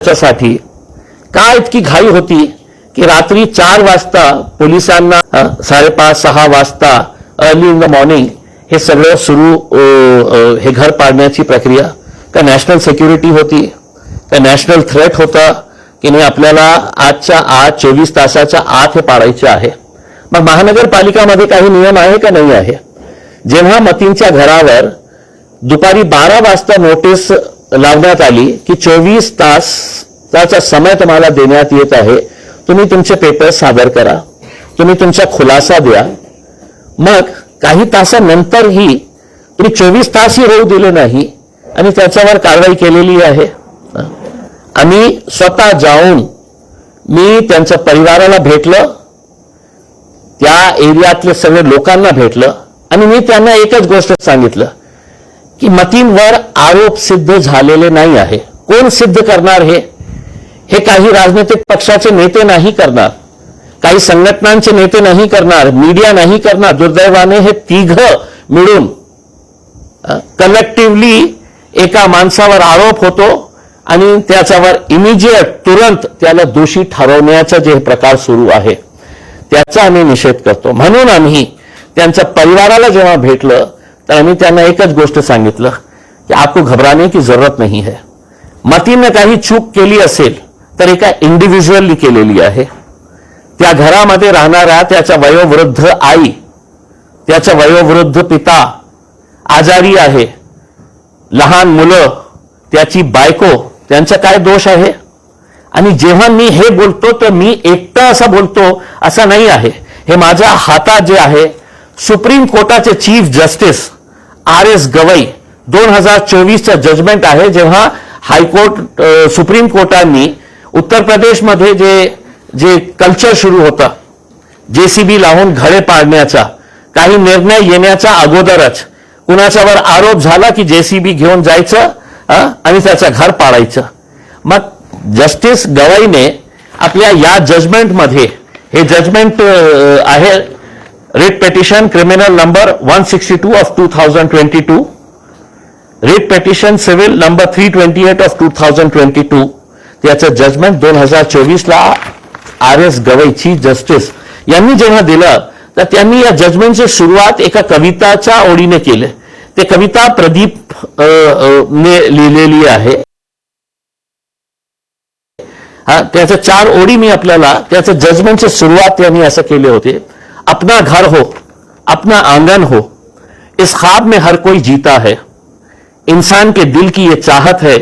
याच्यासाठी का इतकी घाई होती की रात्री 4 वाजता पोलिसांना 5:30-6 वाजता अर्ली इन द मॉर्निंग हे सगळं सुरू हे घर पाडण्याची प्रक्रिया? का नॅशनल सिक्युरिटी होती? का नॅशनल थ्रेट होता की नाही आपल्याला आजच्या आज 24 तासाच्या आत हे पाडायचे आहे? मग महानगरपालिकामध्ये काही नियम आहे का नाही आहे? जेव्हा मतींच्या घरावर दुपारी 12 वाजता नोटीस लावण्यात आली की 24 तासाचा समय तुम्हाला देण्यात येत आहे, तुम्ही तुमचे पेपर सादर करा, तुम्ही तुमचा खुलासा द्या, मग काही तासानंतरही तुम्ही 24 तासही होऊ दिले नाही आणि त्याच्यावर कारवाई केलेली आहे. आम्ही स्वतः जाऊन मी त्यांच्या परिवाराला भेटलं, त्या एरियातले सगळे लोकांना भेटलं आणि मी त्यांना एकच गोष्ट सांगितलं की मतींवर आरोप सिद्ध झालेले नाही आहे. कोण सिद्ध करणार हे? हे काही राजनैतिक पक्षाचे नेते नाही करणार, काही संघटनांचे नेते नाही करणार, मीडिया नाही करणार. दुर्दैवाने हे तिघ मिळून कलेक्टिव्हली एका माणसावर आरोप होतो आणि त्याच्यावर इमिजिएट तुरंत त्याला दोषी ठरवण्याचा जे प्रकार सुरू आहे त्याचा आम्ही निषेध करतो. म्हणून आम्ही त्यांच्या परिवाराला जेव्हा भेटलं तर आम्ही त्यांना एकच गोष्ट सांगितलं की आपको घबराने की जरूरत नाही है. मतीने काही चूक केली असेल तर एका इंडिव्हिज्युअलनी केलेली आहे. त्या घरामध्ये राहणाऱ्या त्याच्या वयोवृद्ध आई, त्याचा वयोवृद्ध पिता आजारी आहे, लहान मुलं, त्याची बायको, त्यांचा काय दोष आहे? आणि जेव्हा मी हे बोलतो तर मी एकटा असा बोलतो असं नाही आहे. हे माझ्या हातात जे आहे सुप्रीम कोर्टाचे चीफ जस्टिस RS गवई 2024चा जजमेंट आहे, जेव्हा हायकोर्ट सुप्रीम कोर्टाने उत्तर प्रदेशमध्ये जे कल्चर सुरू होता JCB लावून घरे पाडण्याचा, काही निर्णय येण्याच्या अगोदरच कुणाच्यावर आरोप झाला की JCB घेऊन जायचं आणि त्याचं घर पाडायचं. मग जस्टिस गवईने आपल्या या जजमेंटमध्ये, हे जजमेंट आहे writ petition criminal number 162 of 2022, writ petition civil number 328 of 2022, त्याचं जजमेंट 2024ला RS गवई चीफ जस्टिस यांनी जेव्हा दिलं तर त्यांनी या जजमेंटची सुरुवात एका कविताच्या ओळीने केली. ते कविता प्रदीप ने लिहिलेली आहे. त्याच्या 4 ओळी मी आपल्याला त्याचं जजमेंटची सुरुवात त्यांनी असं केले होते. अपना घर हो, अपना आंगन हो, इस ख्वाब में हर कोई जीता है, इंसान के दिल की ये चाहत है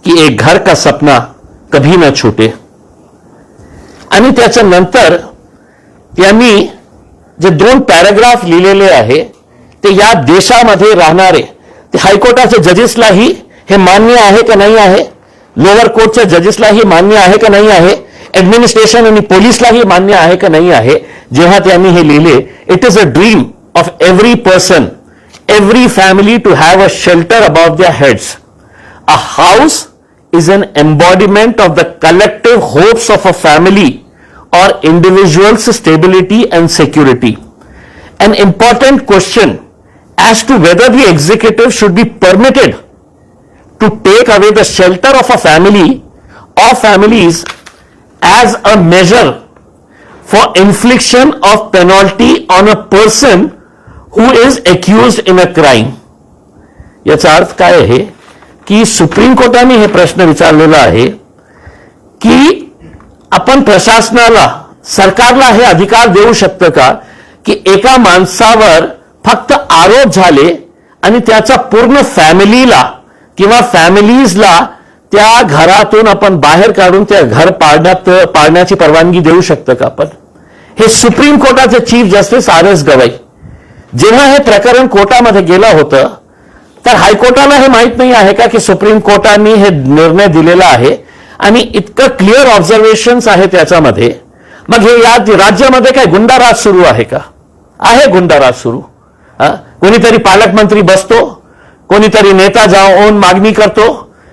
कि एक घर का सपना कभी न छूटे. आणि त्याच्यानंतर त्यांनी जे 2 पॅराग्राफ लिहिलेले आहे ते या देशामध्ये राहणारे ते हायकोर्टाच्या जजेसलाही हे मान्य आहे का नाही आहे, लोअर कोर्टच्या जजेसलाही मान्य आहे का नाही आहे, ऍडमिनिस्ट्रेशन आणि पोलिसलाही मान्य आहे का नाही आहे. जेव्हा त्यांनी हे लिहिले, it is a dream of every person, every family to have a shelter above their heads. A house is an embodiment of the collective hopes of a family or individual's stability and security. An important question as to whether the executive should be permitted to take away the shelter of a family or families as a measure for infliction of penalty on a person who is accused in a crime. याचा अर्थ काय आहे की supreme कोर्टाने हे प्रश्न विचारलेला आहे की आपण प्रशासनाला, सरकारला हे अधिकार देऊ शकतं का की एका माणसावर फक्त आरोप झाले आणि त्याचा पूर्ण फॅमिलीला किंवा फॅमिलीजला त्या घरातून आपण बाहेर काढून त्या घर पाडण्याची परवानगी देऊ शकतं का आपण? हे सुप्रीम कोर्टाचे चीफ जस्टिस RS गवई जेव्हा हे प्रकरण कोर्टामध्ये गेलं होतं तर हायकोर्टाला हे माहित नाही आहे का की सुप्रीम कोर्टाने हे निर्णय दिलेला आहे आणि इतकं क्लिअर ऑब्झर्वेशन्स आहे त्याच्यामध्ये. मग हे या राज्यामध्ये काय गुंडाराज सुरू आहे का? आहे गुंडाराज सुरू. कोणीतरी पालकमंत्री बसतो, कोणीतरी नेता जाऊन मागणी करतो,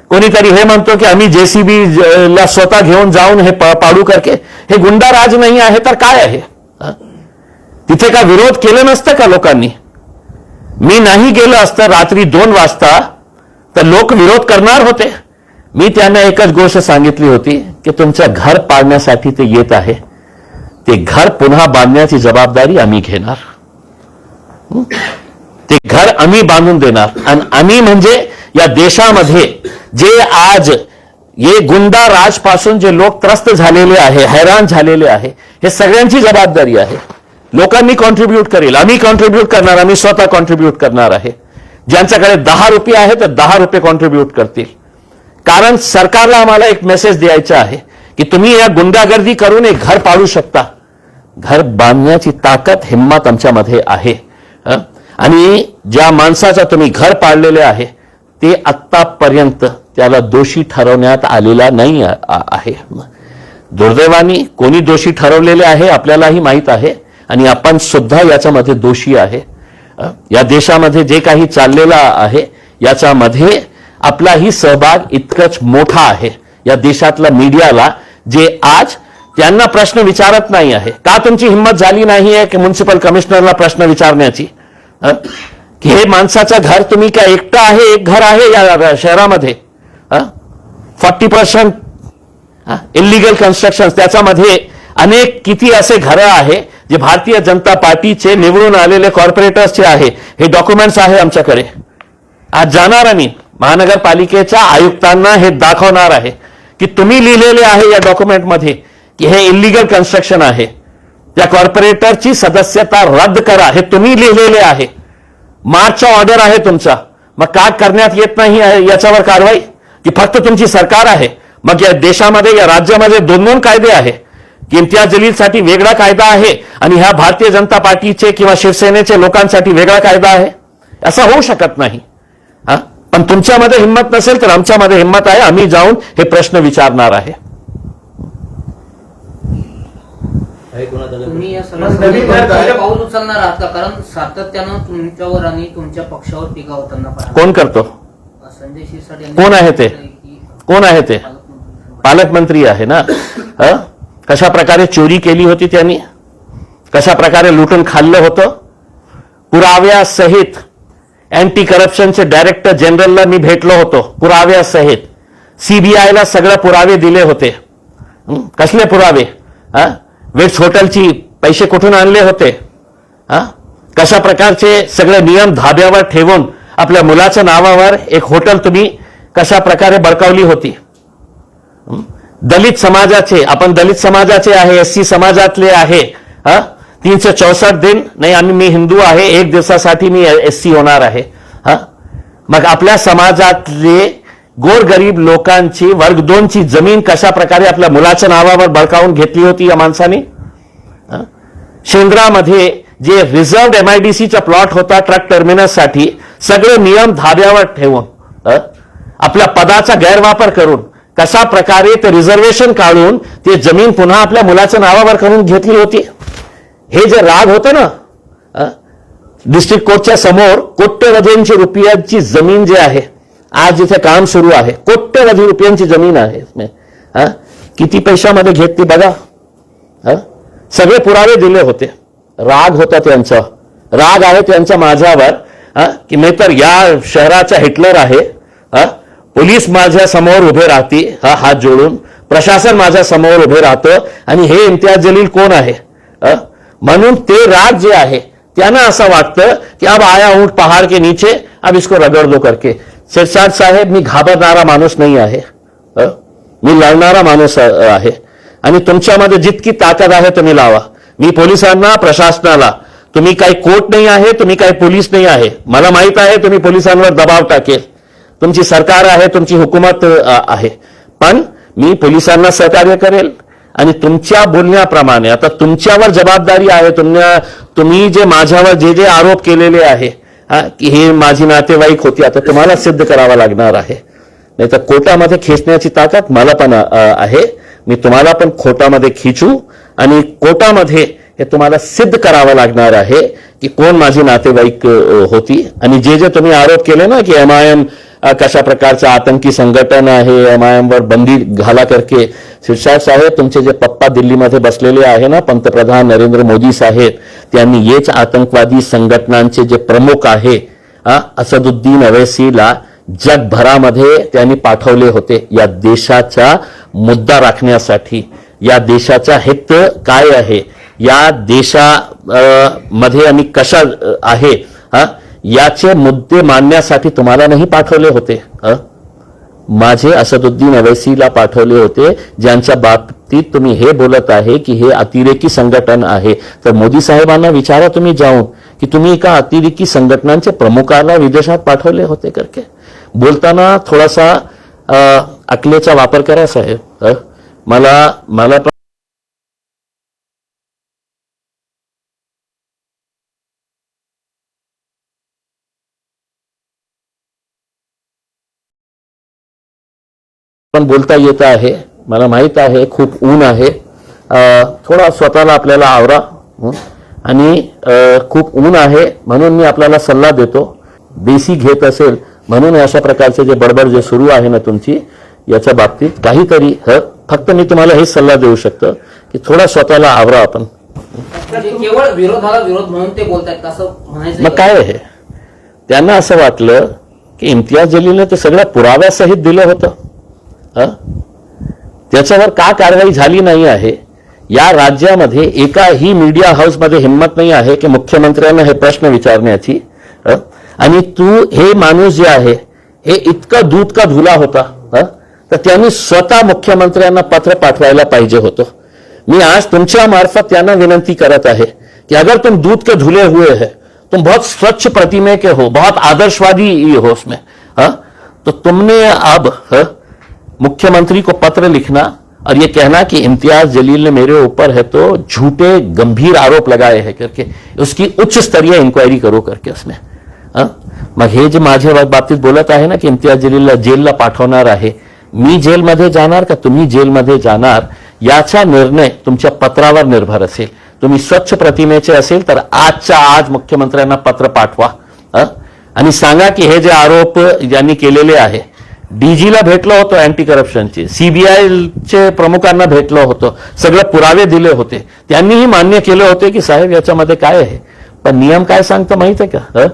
कोणीतरी हे म्हणतो की आम्ही JCB ला स्वतः घेऊन जाऊन हे पाडू करके. हे गुंडाराज नाही आहे तर काय आहे? तिथे का विरोध केलं नसतं का लोकांनी? मी नाही गेलं असतं रात्री 2 वाजता तर लोक विरोध करणार होते. मी त्यांना एकच गोष्ट सांगितली होती की तुमचं घर पाडण्यासाठी ते येत आहे, ते घर पुन्हा बांधण्याची जबाबदारी आम्ही घेणार. ते घर आम्ही बांधून देणार. आणि आम्ही म्हणजे या देशामध्ये जे आज ये गुंडा राज पासून जे लोक त्रस्त झालेले आहे, हैराण झालेले आहे, हे सगळ्यांची जबाबदारी आहे. लोकांनी कॉन्ट्रीब्यूट करेल, आम्ही कॉन्ट्रीब्यूट करणार, आम्ही स्वतः कॉन्ट्रीब्यूट करणार आहे. ज्यांच्याकडे 10 रुपये आहे तर 10 रुपये कॉन्ट्रीब्यूट करतील. कारण सरकारला आम्हाला एक मेसेज द्यायचा आहे की तुम्ही या गुंडागर्दी करून एक घर पाडू शकता. घर बांधण्याची ताकद, हिंमत आमच्यामध्ये आहे. आणि ज्या माणसाचा तुम्ही घर पाडलेले आहे ते आत्तापर्यंत त्याला दोषी ठरवण्यात आलेला नाही आहे. दुर्दैवाने कोणी दोषी ठरवलेले आहे आपल्यालाही माहीत आहे आणि आपण सुद्धा याच्यामध्ये दोषी आहे. या देशामध्ये जे काही चाललेलं आहे याच्यामध्ये आपलाही सहभाग इतकंच मोठा आहे. या देशातल्या मीडियाला जे आज त्यांना प्रश्न विचारत नाही आहे, का तुमची हिंमत झाली नाही आहे की म्युन्सिपल कमिशनरला प्रश्न विचारण्याची, की हे माणसाचं घर तुम्ही काय एकटं आहे, एक घर आहे या शहरामध्ये, 40% इलिगल कन्स्ट्रक्शन, त्याच्यामध्ये अनेक किती असे घरं आहे जे भारतीय जनता पार्टीचे निवडून आलेले कॉर्पोरेटर्सचे आहे. हे डॉक्युमेंट्स आहे आमच्याकडे. आज जाणार आम्ही महानगरपालिकेच्या आयुक्तांना हे दाखवणार आहे की तुम्ही लिहिलेले आहे या डॉक्युमेंटमध्ये की हे इलिगल कन्स्ट्रक्शन आहे, त्या कॉर्पोरेटरची सदस्यता रद्द करा, हे तुम्ही लिहिलेले आहे. मार्चचा ऑर्डर आहे तुमचा, मग का करण्यात येत नाही याच्यावर कारवाई, की फक्त तुमची सरकार आहे? मग या देशामध्ये, या राज्यामध्ये 2 कायदे आहे की इम्तियाज जलीलसाठी वेगळा कायदा आहे आणि ह्या भारतीय जनता पार्टीचे किंवा शिवसेनेचे लोकांसाठी वेगळा कायदा आहे. असं होऊ शकत नाही. पण तुमच्यामध्ये हिंमत नसेल तर आमच्यामध्ये हिंमत आहे, आम्ही जाऊन हे प्रश्न विचारणार आहे. तुम्ही या सगळ्या पाऊल उचलणार आहात का? कारण सातत्यानं तुमच्यावर आणि तुमच्या पक्षावर टीका होताना कोण करतो? संजय शिरसाट कोण आहे ते? कोण आहे ते? पालकमंत्री आहे ना. कशा प्रकारे चोरी केली होती त्यांनी, कशा प्रकारे लुटून खाल्लं होतं, पुराव्यासहित अँटी करप्शनचे डायरेक्टर जनरलला मी भेटलो होतो, पुराव्यासहित. सीबीआयला सगळे पुरावे दिले होते. कसले पुरावे? वेट्स हॉटेलची पैसे कुठून आणले होते, कशा प्रकारचे सगळे नियम धाब्यावर ठेवून आपल्या मुलाच्या नावावर एक हॉटेल तुम्ही कशा प्रकारे बळकावली होती. दलित समाजाचे, आपण दलित समाजाचे आहे, एससी समाजातले आहे, 364 दिन नाही, मी हिंदू आहे, 1 दिवसासाठी मी एससी होणार आहे. मग आपल्या समाजातले गोरगरीब लोकांची वर्ग 2 ची जमीन कशा प्रकारे आपल्या मुलाच्या नावावर बळकावून घेतली होती या माणसाने. शेंद्रामध्ये जे रिझर्व्ड MIDCचा प्लॉट होता ट्रक टर्मिनससाठी, सगळे नियम धाब्यावर ठेवून आपल्या पदाचा गैरवापर करून कशा प्रकारे ते रिझर्वेशन काढून ते जमीन पुन्हा आपल्या मुलाच्या नावावर करून घेतली होती. हे जे राग होतं ना, डिस्ट्रिक्ट कोर्टच्या समोर कोट्यवधींची रुपयांची जमीन जे आहे, आज जिथे काम सुरू आहे, कोट्यवधी रुपयांची जमीन आहे. किती पैशामध्ये घेतली बघा. सगळे पुरावे दिले होते. राग होता त्यांचा, राग आहे त्यांचा माझ्यावर की मी तर या शहराचा हिटलर आहे. पोलीस माझ्या समोर उभे राहते हात जोडून, प्रशासन माझ्या समोर उभे राहतं आणि हे इम्तियाज जलील कोण आहे. म्हणून ते राग जे आहे त्यांना असं वाटतं की अब आया ऊंट पहाड़ के नीचे, अब इसको रगड़ दो करके. शिरसाट साहेब, मी घाबरणारा माणूस नाही आहे, मी लढणारा माणूस आहे. आणि तुमच्यामध्ये जितकी ताकद आहे तुम्ही लावा. मी पोलिसांना, प्रशासनाला, तुम्ही काही कोर्ट नाही आहे, तुम्ही काही पोलीस नाही आहे. मला माहित आहे तुम्ही पोलिसांवर दबाव टाकेल, तुमची सरकार आहे, तुमची हुकूमत आहे, पण मी पोलिसांना सहकार्य करेल. आणि तुमच्या बोलण्याप्रमाणे आता तुमच्यावर जबाबदारी आहे. तुम्ही जे माझ्यावर जे आरोप केलेले आहे की हे माझी नातेवाईक होती, आता तुम्हाला सिद्ध करावं लागणार आहे. नाही तर कोर्टामध्ये खेचण्याची ताकद मला पण आहे. मी तुम्हाला पण कोर्टामध्ये खिचू आणि कोर्टामध्ये हे तुम्हाला सिद्ध करावं लागणार आहे की कोण माझी नातेवाईक होती. आणि जे तुम्ही आरोप केले ना की MIM कशा प्रकारचं आतंकी संघटन आहे, MIM वर बंदी घाला करके. शिरसाट साहेब, तुमचे जे पप्पा दिल्लीमध्ये बसलेले आहे ना, पंतप्रधान नरेंद्र मोदी साहेब, त्यांनी हेच आतंकवादी संघटनांचे जे प्रमुख आहे असदुद्दीन अवैसीला जगभरामध्ये त्यांनी पाठवले होते या देशाचा मुद्दा राखण्यासाठी, या देशाचा हित काय आहे, या देशामध्ये आणि कशा आहे याचे मुद्दे मांडण्यासाठी तुम्हाला नाही पाठवले होते. माझे असदुद्दीन अवैसीला पाठवले होते, ज्यांच्या बाबतीत तुम्ही हे बोलत आहे की हे अतिरेकी संघटन आहे. तर मोदी साहेबांना विचारा तुम्ही जाऊन की तुम्ही एका अतिरेकी संघटनांचे प्रमुखाला विदेशात पाठवले होते करके. बोलताना थोडासा अकलेचा वापर करा साहेब. मला पण बोलता येत आहे. मला माहित आहे खूप ऊन आहे, थोडा स्वतःला आपल्याला आवरा. आणि खूप ऊन आहे म्हणून मी आपल्याला सल्ला देतो, देशी घेत असेल म्हणून अशा प्रकारचे जे बडबड जे सुरू आहे ना तुमची याच्या बाबतीत काहीतरी फक्त मी तुम्हाला हेच सल्ला देऊ शकतो की थोडा स्वतःला आवरा आपण. केवळ विरोधाला विरोध म्हणून ते बोलतायत असं म्हणायचं. मग काय आहे, त्यांना असं वाटलं की इम्तियाज जलीलने ते सगळ्या पुराव्यासहित दिलं होतं. त्याच्यावर का कारवाई झाली नाही आहे. या राज्यामध्ये एकाही मीडिया हाऊसमध्ये हिंमत नाही आहे की मुख्यमंत्र्यांना हे प्रश्न विचारण्याची. आणि तू हे माणूस जे आहे हे इतकं दूध का धुला होता, तर त्यांनी स्वतः मुख्यमंत्र्यांना पत्र पाठवायला पाहिजे होतं. मी आज तुमच्या मार्फत त्यांना विनंती करत आहे कि अगर तुम दूध के धुले हुए हैं, तुम बहुत स्वच्छ प्रतिमे के हो, बहुत आदर्शवादी हो उसमें, तो तुमने अब मुख्यमंत्री को पत्र लिखना और ये कहना कि इम्तियाज जलील ने मेरे ऊपर है तो झूठे गंभीर आरोप लगाए हैं करके उसकी उच्च स्तरीय इंक्वायरी करो करके उसमें. मग हे जे माझ्या बाबतीत बोलत आहे ना की इम्तियाज जलीलला जेलला पाठवणार आहे, मी जेलमध्ये जाणार का तुम्ही जेलमध्ये जाणार याचा निर्णय तुमच्या पत्रावर निर्भर असेल. तुम्ही स्वच्छ प्रतिमेचे असेल तर आजच्या आज मुख्यमंत्र्यांना पत्र पाठवा आणि सांगा की हे जे आरोप ज्यांनी केलेले आहे, डीजीला भेटलो होतो अँटी करप्शनचे, सीबीआयचे प्रमुखांना भेटलो होतो, सगळे पुरावे दिले होते, त्यांनीही मान्य केले होते की साहेब याच्यामध्ये काय आहे. पण नियम काय सांगतो माहित आहे का,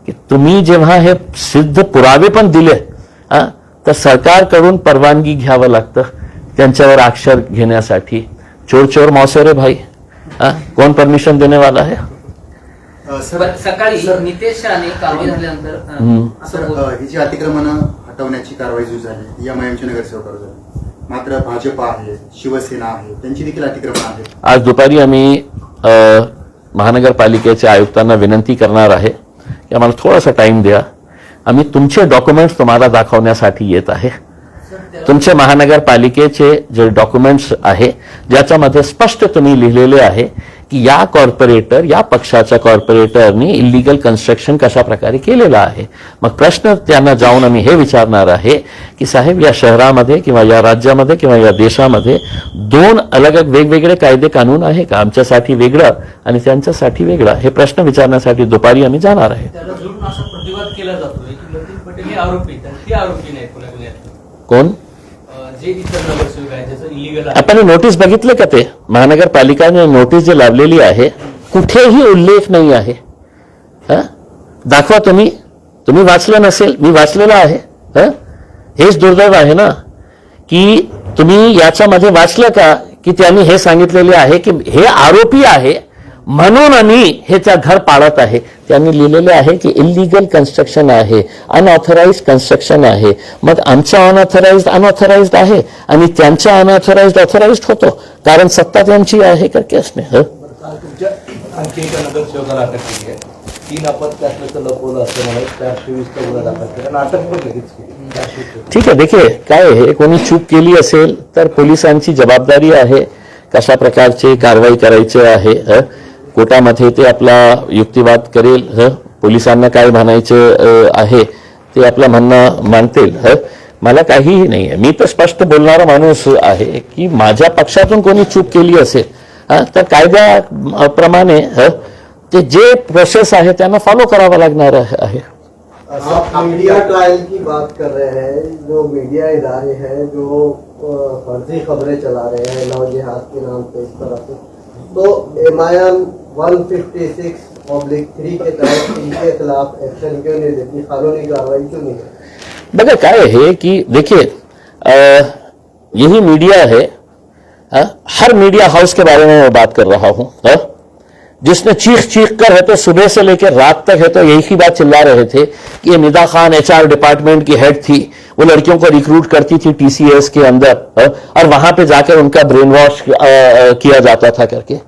की तुम्ही जेव्हा हे सिद्ध पुरावे पण दिले तर सरकारकडून परवानगी घ्यावं लागतं त्यांच्यावर अक्षर घेण्यासाठी. चोर चोर मौसेरे भाई, कौन परमिशन देने वाला है. सकाळी नितेश राणे कारवाई झाल्यानंतर ही जी अतिक्रमण हटवण्याची कारवाई जी झाली या MIMचे नगरसेवकावर झाली, मात्र भाजप आहे, शिवसेना आहे, त्यांची देखील अतिक्रमण आहे. आज दुपारी आम्ही महानगरपालिकेच्या आयुक्तांना विनंती करणार आहे की आम्हाला थोडासा टाइम द्या, आम्ही तुमचे डॉक्युमेंट्स तुम्हाला दाखवण्यासाठी येत आहे. तुमचे महानगरपालिकेचे जे डॉक्युमेंट्स आहे ज्याच्यामध्ये स्पष्ट तुम्ही लिहिलेले आहे की या कॉर्पोरेटर, या पक्षाच्या कॉर्पोरेटरनी इलिगल कन्स्ट्रक्शन कशा प्रकारे केलेलं आहे. मग प्रश्न त्यांना जाऊन आम्ही हे विचारणार आहे की साहेब या शहरामध्ये किंवा या राज्यामध्ये किंवा या देशामध्ये दोन अलग वेगवेगळे कायदे कानून आहे का, आमच्यासाठी वेगळं आणि त्यांच्यासाठी वेगळं, हे प्रश्न विचारण्यासाठी दुपारी आम्ही जाणार आहे. त्याला जोडून असा प्रतिवाद केला जातोय की लतीफ पटेल हे आरोपी आहेत आणि ते आरोपी नाहीत पुण्यात. कोण जे इतर नगरसेवक आहे ज्याचं इलिगल आहे. आपण नोटीस बघितलं का, ते महानगरपालिकाने नोटीस जे लावलेली आहे कुठेही उल्लेख नाही आहे. दाखवा तुम्ही वाचलं नसेल, मी वाचलेलं आहे. हेच दुर्दैव आहे ना की तुम्ही याच्यामध्ये वाचलं का की त्यांनी हे सांगितलेले आहे की हे आरोपी आहे म्हणून आम्ही हे त्या घर पाडत आहे. त्यांनी लिहिलेले आहे की इलिगल कन्स्ट्रक्शन आहे, अनऑथराइज्ड कन्स्ट्रक्शन आहे. मग आमचा अनऑथराइज्ड आहे आणि त्यांचा अनऑथराइज्ड ऑथराइज्ड होतो, कारण सत्ता त्यांची आहे करके असणे. तुमच्या आणखी एका नगरसेवकाला अटक केली आहे. 3 अपत्यातलं लपवलं असं म्हणून 420 गुन्हा दाखल केला, अटक पण लगेच केली. ठीक आहे, देखिए काय आहे, कोणी चूक केली असेल तर पोलिसांची जबाबदारी आहे कशा प्रकारचे कारवाई करायचे आहे. कोर्टामध्ये ते आपला युक्तिवाद करेल, पोलिसांना काय म्हणायचं आहे ते आपलं म्हणणं मानतील. मला काहीही नाही आहे, मी तर स्पष्ट बोलणारा माणूस आहे की माझ्या पक्षातून कोणी चूक केली असेल तर कायद्याप्रमाणे ते जे प्रोसेस आहे त्यांना फॉलो करावा लागणार आहे. आप मीडिया ट्रायल की बात कर रहे हैं, जो मीडिया इदारे हैं जो फर्जी खबरें चला रहे हैं लव जिहाद के नाम पे इस तरह से, तो MIM 156/3 के तहत इनके खिलाफ एक्शन क्यों नहीं लेती, कानूनी कार्रवाई क्यों नहीं है. बघा काय आहे की देखिए यही मीडिया है, हर मीडिया हाउस के बारे में मैं बात कर रहा हूं, जिसने चीख कर है तो सुबह से लेकर रात तक है तो यही ही बात चिल्ला रहे थे कि ये निदा खान एचआर डिपार्टमेंट की हेड थी, वो लड़कियों को रिक्रूट करती थी टीसीएस के अंदर, और वहां पे जाकर उनका ब्रेन वॉश किया जाता था करके।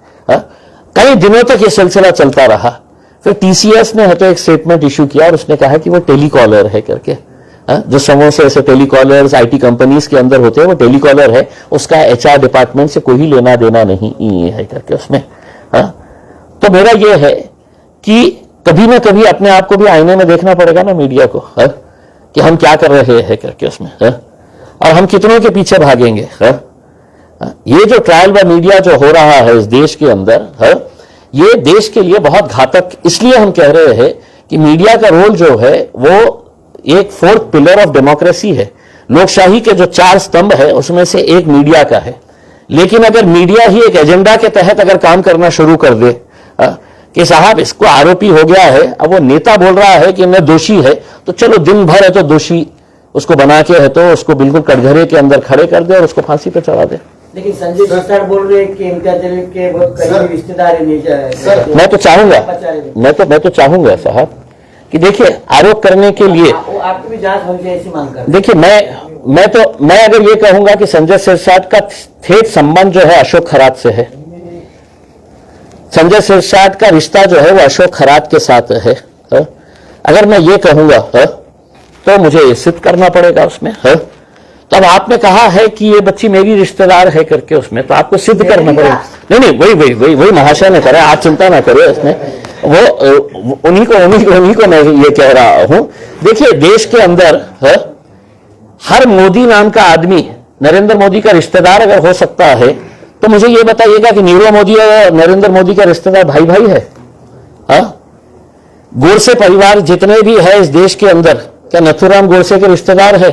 कई दिनों तक ये सिलसिला चलता रहा। फिर टीसीएस ने है तो एक स्टेटमेंट इशू किया और उसने कहा कि वो टेलीकॉलर है करके, जो समूह से ऐसे टेलीकॉलर्स आईटी कंपनीज के अंदर होते हैं, वो टेलीकॉलर है, उसका एचआर डिपार्टमेंट से कोई लेना देना नहीं है करके उसमें। तो मेरा ये है कि कभी ना कभी अपने आप को भी आईने में देखना पड़ेगा ना मीडिया को, कि हम क्या कर रहे हैं करके उसमें, और हम कितनों के पीछे भागेंगे। ये जो ट्रायल बाय मीडिया जो हो रहा है इस देश के अंदर, ये देश के लिए बहुत घातक इसलिए हम कह रहे हैं कि मीडिया का रोल जो है वो एक फोर्थ पिलर ऑफ डेमोक्रेसी है। लोकशाही के जो 4 स्तंभ है उसमें से एक मीडिया का है। लेकिन अगर मीडिया ही एक एजेंडा के तहत अगर काम करना शुरू कर दे कि साहब इसको आरोपी हो गया है, अब वो नेता बोल रहा है कि मैं दोषी है, तो चलो दिन भर है तो दोषी उसको बना के है तो उसको बिल्कुल कटघरे के अंदर खड़े कर दे और उसको फांसी पे चढ़ा दे। लेकिन संजय सिरसाट बोल रहे हैं कि इम्तियाज जलील के बहुत करीबी रिश्तेदार है। मैं तो चाहूंगा साहब कि देखिए आरोप करने के लिए आपकी भी जांच होनी चाहिए ऐसी मांग कर। देखिए मैं अगर ये कहूंगा कि संजय सिरसाट का ठेठ संबंध जो है अशोक खरात से है, संजय सिरसाट का रिश्ता जो है वो अशोक खरात के साथ है, अगर मैं ये कहूंगा तो मुझे सिद्ध करना पड़ेगा उसमें। तो अब आपने कहा है कि ये बच्ची मेरी रिश्तेदार है करके उसमें, तो आपको सिद्ध करना पड़ेगा। नहीं वही महाशय ने करा, आप चिंता ना करें उसमें, वो उन्हीं को मैं ये कह रहा हूं। देखिए देश के अंदर हर मोदी नाम का आदमी नरेंद्र मोदी का रिश्तेदार अगर हो सकता है, तो मुझे ये बताइएगा कि नीरव मोदी और नरेंद्र मोदी का रिश्तेदार भाई है? गोडसे परिवार जितने भी है इस देश के अंदर, क्या नथुराम गोडसे के रिश्तेदार है?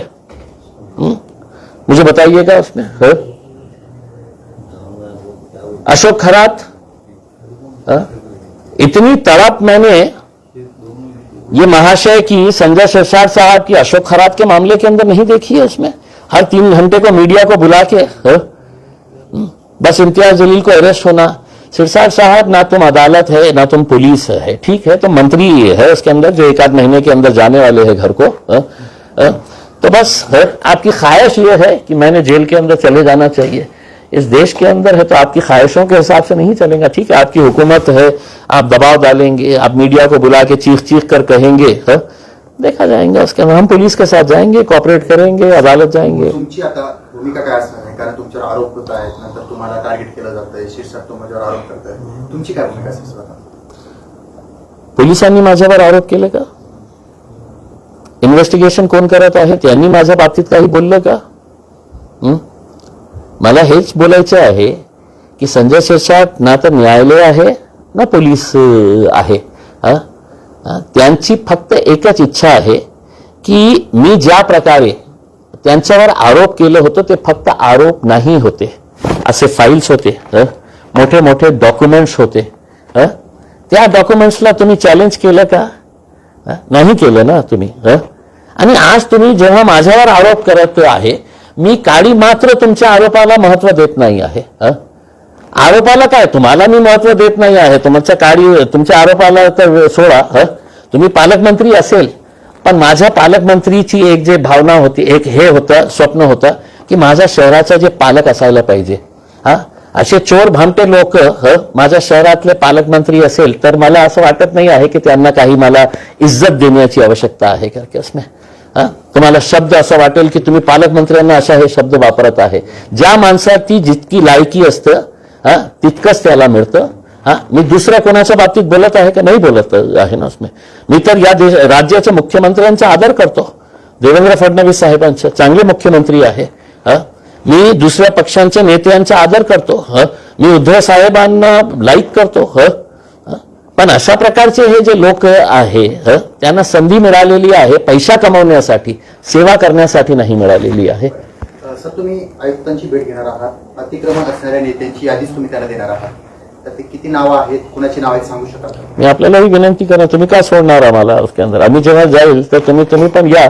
मुझे बताइएगा उसमें। अशोक खरात, इतनी तड़प मैंने ये महाशय की संजय सिरसाट साहब की अशोक खरात के मामले के अंदर नहीं देखी है। उसमें हर 3 घंटे को मीडिया को बुला के बस इम्तियाज जलील को अरेस्ट होना। सिरसाट साहब ना तुम अदालत है ना तुम पुलिस है, ठीक है, तो मंत्री है उसके अंदर जो 1 आध महीने के अंदर जाने वाले हैं घर को। तो बस आपकी ख्वाहिश ये है कि मैंने जेल के अंदर चले जाना चाहिए। इस देश के अंदर है तो आपकी ख्वाहिशों के हिसाब से नहीं चलेगा। ठीक है, आपकी हुकूमत है, आप दबाव डालेंगे, आप मीडिया को बुला के चीख कर कहेंगे, देखा जाएगा उसके अंदर। हम पुलिस के साथ जाएंगे, कॉपरेट करेंगे, अदालत जाएंगे। तुमची आता भूमिका काय असणार आहे? कारण तुमच्यावर आरोप होत आहेत, नंतर तुम्हाला टार्गेट केलं जात आहे, शीर्षक तुमच्यावर आरोप करत आहे, तुमची काय भूमिका असेल? पोलिसांनी माझ्यावर आरोप केले का? इन्व्हेस्टिगेशन कोण करत आहे? त्यांनी माझ्या बाबतीत काही बोललं का? मला हेच बोलायचं आहे की संजय सिरसाट ना तर न्यायालय आहे ना पोलीस आहे। त्यांची फक्त एकच इच्छा आहे की मी ज्या प्रकारे त्यांच्यावर आरोप केले होते ते फक्त आरोप नाही होते, असे फाईल्स होते, मोठे मोठे डॉक्युमेंट्स होते, त्या डॉक्युमेंट्सला तुम्ही चॅलेंज केलं का? नाही केलं ना तुम्ही। आणि आज तुम्ही जेव्हा माझ्यावर आरोप करत आहे, मी काळी मात्र तुमच्या आरोपाला महत्व देत नाही आहे। आरोपाला काय, तुम्हाला मी महत्व देत नाही आहे, तुमच्या आरोपाला तर सोडा। तुम्ही पालकमंत्री असेल, पण माझ्या पालकमंत्रीची एक जे भावना होती, एक हे होतं, स्वप्न होतं की माझ्या शहराचा जे पालक असायला पाहिजे। असे चोर भामटे लोक माझ्या शहरातले पालकमंत्री असेल तर मला असं वाटत नाही आहे की त्यांना काही मला इज्जत देण्याची आवश्यकता आहे करके उसमें। तुम्हाला शब्द असं वाटेल की तुम्ही पालकमंत्र्यांना अशा हे शब्द वापरत आहे। ज्या माणसाची जितकी लायकी असतं तितकंच त्याला मिळतं। मी दुसऱ्या कोणाच्या बाबतीत बोलत आहे का? नाही बोलत आहे ना उसमें। मी तर या राज्याच्या मुख्यमंत्र्यांचा आदर करतो, देवेंद्र फडणवीस साहेबांचा, चांगले मुख्यमंत्री आहे। मी दुसऱ्या पक्षांच्या नेत्यांचा आदर करतो, मी उद्धव साहेबांना लाईक करतो, पण अशा प्रकारचे हे जे लोक आहे त्यांना संधी मिळालेली आहे पैसा कमवण्यासाठी, सेवा करण्यासाठी नाही मिळालेली आहे। सर, तुम्ही आयुक्तांची भेट घेणार आहात, अतिक्रमण असणाऱ्या नेत्यांची यादीच तुम्ही त्याला देणार आहात, तर ते किती नावं आहेत, कुणाची नावं आहेत सांगू शकाल? मी आपल्यालाही विनंती करणार, तुम्ही का सोडणार आम्हाला उसके अंदर? आम्ही जेव्हा जाईल तर तुम्ही पण या।